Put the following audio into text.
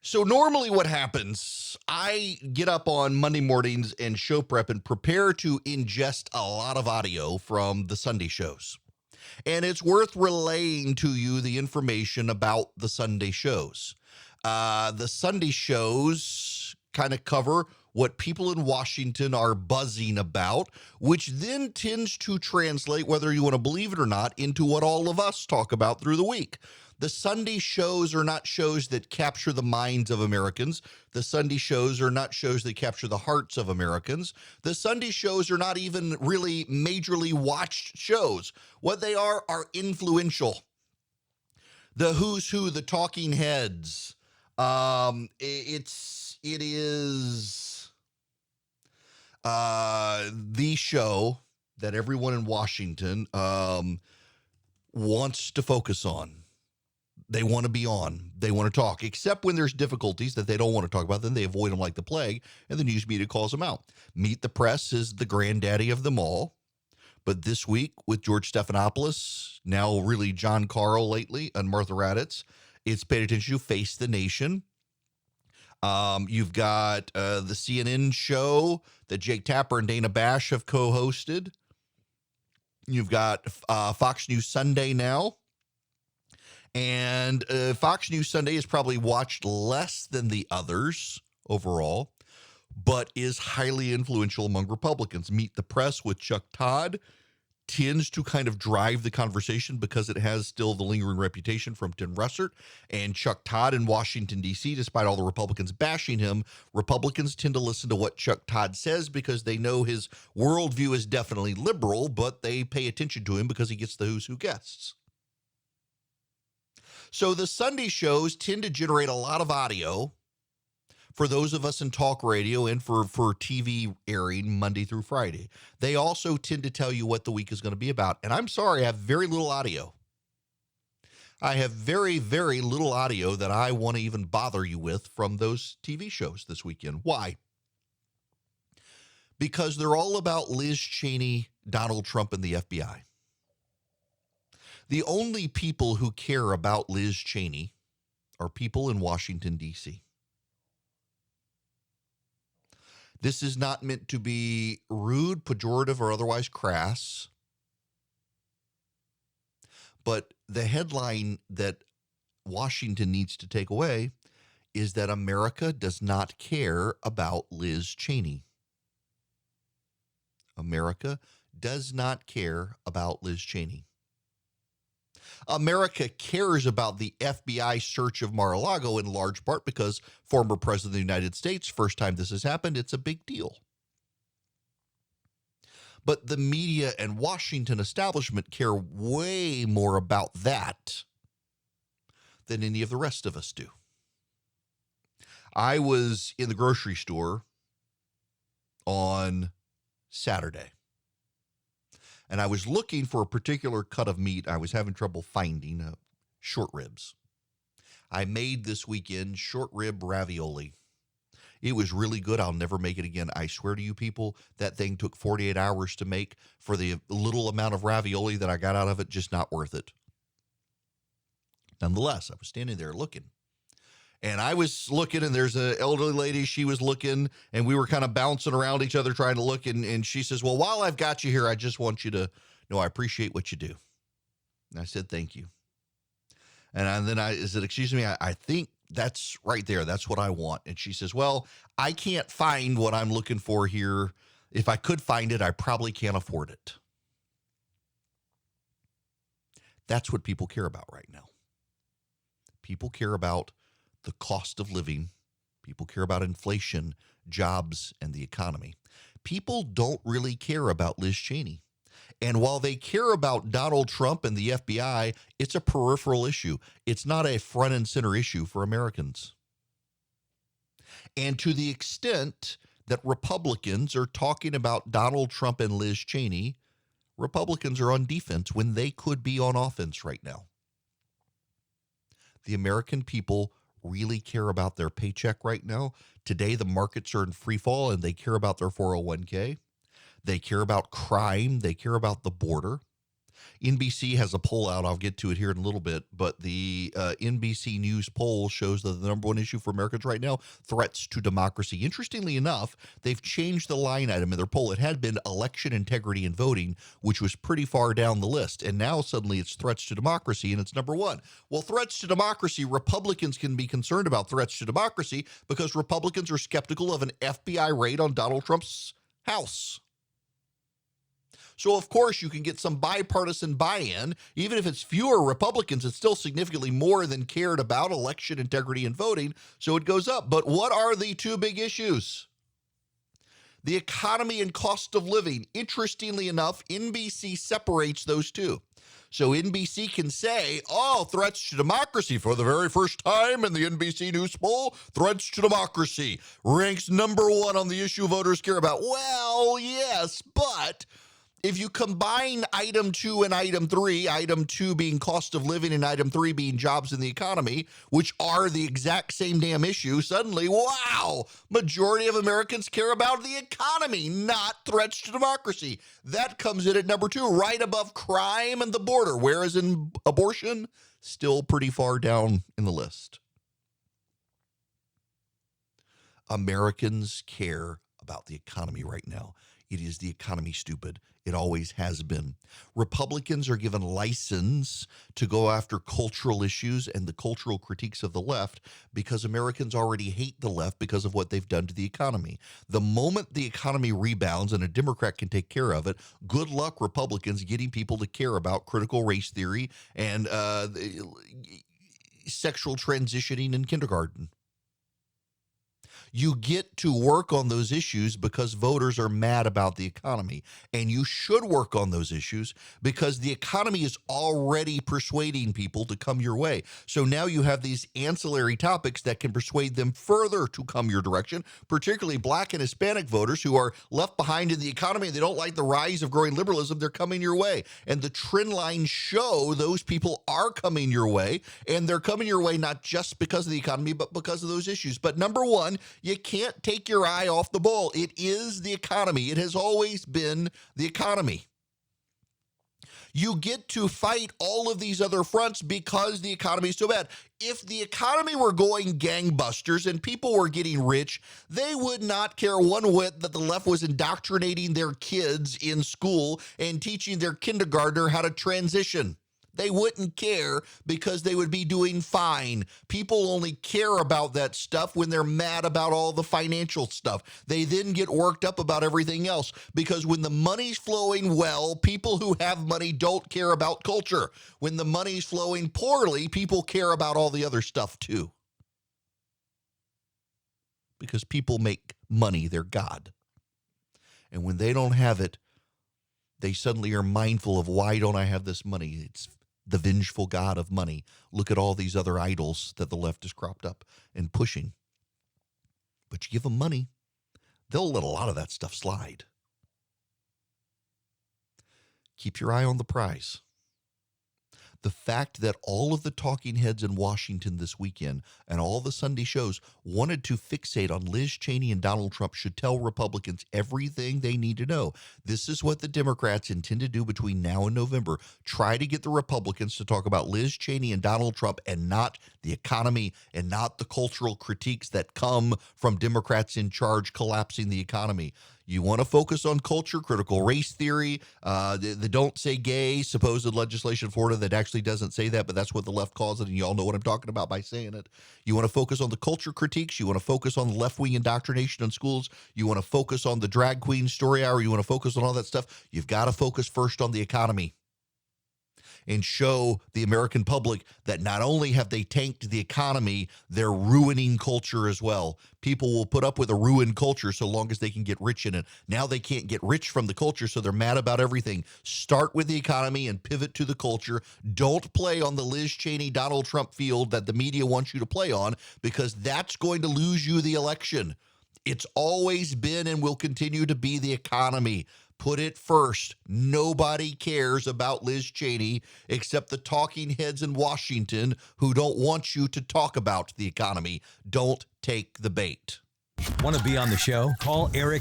So normally what happens, I get up on Monday mornings and show prep and prepare to ingest a lot of audio from the Sunday shows. And it's worth relaying to you the information about the Sunday shows. The Sunday shows kind of cover what people in Washington are buzzing about, which then tends to translate, whether you want to believe it or not, into what all of us talk about through the week. The Sunday shows are not shows that capture the minds of Americans. The Sunday shows are not shows that capture the hearts of Americans. The Sunday shows are not even really majorly watched shows. What they are influential. The who's who, the talking heads. It is the show that everyone in Washington wants to focus on. They want to be on. They want to talk, except when there's difficulties that they don't want to talk about. Then they avoid them like the plague, and the news media calls them out. Meet the Press is the granddaddy of them all. But this week with George Stephanopoulos, now really John Carl lately, and Martha Raddatz, it's paid attention to Face the Nation. You've got the CNN show that Jake Tapper and Dana Bash have co-hosted. You've got Fox News Sunday now. And Fox News Sunday is probably watched less than the others overall, but is highly influential among Republicans. Meet the Press with Chuck Todd tends to kind of drive the conversation because it has still the lingering reputation from Tim Russert and Chuck Todd in Washington, D.C. Despite all the Republicans bashing him, Republicans tend to listen to what Chuck Todd says because they know his worldview is definitely liberal, but they pay attention to him because he gets the who's who guests. So the Sunday shows tend to generate a lot of audio for those of us in talk radio and for TV airing Monday through Friday. They also tend to tell you what the week is going to be about. And I'm sorry, I have very little audio. I have very, very little audio that I want to even bother you with from those TV shows this weekend. Why? Because they're all about Liz Cheney, Donald Trump, and the FBI. The only people who care about Liz Cheney are people in Washington, D.C. This is not meant to be rude, pejorative, or otherwise crass. But the headline that Washington needs to take away is that America does not care about Liz Cheney. America does not care about Liz Cheney. America cares about the FBI search of Mar-a-Lago in large part because former President of the United States, first time this has happened, it's a big deal. But the media and Washington establishment care way more about that than any of the rest of us do. I was in the grocery store on Saturday, and I was looking for a particular cut of meat. I was having trouble finding short ribs. I made this weekend short rib ravioli. It was really good. I'll never make it again. I swear to you people, that thing took 48 hours to make. For the little amount of ravioli that I got out of it, just not worth it. Nonetheless, I was standing there looking. And I was looking, and there's an elderly lady. She was looking, and we were kind of bouncing around each other trying to look. And she says, well, while I've got you here, I just want you to know I appreciate what you do. And I said, thank you. And then I said, excuse me, I think that's right there. That's what I want. And she says, well, I can't find what I'm looking for here. If I could find it, I probably can't afford it. That's what people care about right now. People care about the cost of living. People care about inflation, jobs, and the economy. People don't really care about Liz Cheney. And while they care about Donald Trump and the FBI, it's a peripheral issue. It's not a front and center issue for Americans. And to the extent that Republicans are talking about Donald Trump and Liz Cheney, Republicans are on defense when they could be on offense right now. The American people really care about their paycheck right now. Today, the markets are in free fall, and they care about their 401k. They care about crime. They care about the border. NBC has a poll out. I'll get to it here in a little bit, but the NBC News poll shows that the number one issue for Americans right now, threats to democracy. Interestingly enough, they've changed the line item in their poll. It had been election integrity and voting, which was pretty far down the list, and now suddenly it's threats to democracy, and it's number one. Well, threats to democracy, Republicans can be concerned about threats to democracy because Republicans are skeptical of an FBI raid on Donald Trump's house. So, of course, you can get some bipartisan buy-in. Even if it's fewer Republicans, it's still significantly more than cared about election integrity and voting, so it goes up. But what are the two big issues? The economy and cost of living. Interestingly enough, NBC separates those two. So NBC can say, threats to democracy for the very first time in the NBC News poll, threats to democracy ranks number one on the issue voters care about. Well, yes, but if you combine item 2 and item 3, item 2 being cost of living and item 3 being jobs in the economy, which are the exact same damn issue, suddenly, wow, majority of Americans care about the economy, not threats to democracy. That comes in at number 2, right above crime and the border, whereas in abortion, still pretty far down in the list. Americans care about the economy right now. It is the economy, stupid. It always has been. Republicans are given license to go after cultural issues and the cultural critiques of the left because Americans already hate the left because of what they've done to the economy. The moment the economy rebounds and a Democrat can take care of it, good luck Republicans getting people to care about critical race theory and sexual transitioning in kindergarten. You get to work on those issues because voters are mad about the economy. And you should work on those issues because the economy is already persuading people to come your way. So now you have these ancillary topics that can persuade them further to come your direction, particularly Black and Hispanic voters who are left behind in the economy. They don't like the rise of growing liberalism. They're coming your way. And the trend lines show those people are coming your way. And they're coming your way not just because of the economy, but because of those issues. But number one, you can't take your eye off the ball. It is the economy. It has always been the economy. You get to fight all of these other fronts because the economy is so bad. If the economy were going gangbusters and people were getting rich, they would not care one whit that the left was indoctrinating their kids in school and teaching their kindergartner how to transition. They wouldn't care because they would be doing fine. People only care about that stuff when they're mad about all the financial stuff. They then get worked up about everything else because when the money's flowing well, people who have money don't care about culture. When the money's flowing poorly, people care about all the other stuff too. Because people make money their god. And when they don't have it, they suddenly are mindful of, why don't I have this money? It's the vengeful god of money. Look at all these other idols that the left has cropped up and pushing. But you give them money, they'll let a lot of that stuff slide. Keep your eye on the prize. The fact that all of the talking heads in Washington this weekend and all the Sunday shows wanted to fixate on Liz Cheney and Donald Trump should tell Republicans everything they need to know. This is what the Democrats intend to do between now and November. Try to get the Republicans to talk about Liz Cheney and Donald Trump and not the economy and not the cultural critiques that come from Democrats in charge collapsing the economy. You want to focus on culture, critical race theory, the don't say gay, supposed legislation in Florida that actually doesn't say that, but that's what the left calls it, and you all know what I'm talking about by saying it. You want to focus on the culture critiques. You want to focus on the left-wing indoctrination in schools. You want to focus on the drag queen story hour. You want to focus on all that stuff. You've got to focus first on the economy and show the American public that not only have they tanked the economy, they're ruining culture as well. People will put up with a ruined culture so long as they can get rich in it. Now they can't get rich from the culture, so they're mad about everything. Start with the economy and pivot to the culture. Don't play on the Liz Cheney, Donald Trump field that the media wants you to play on, because that's going to lose you the election. It's always been and will continue to be the economy. Put it first. Nobody cares about Liz Cheney except the talking heads in Washington who don't want you to talk about the economy. Don't take the bait. Want to be on the show? Call Eric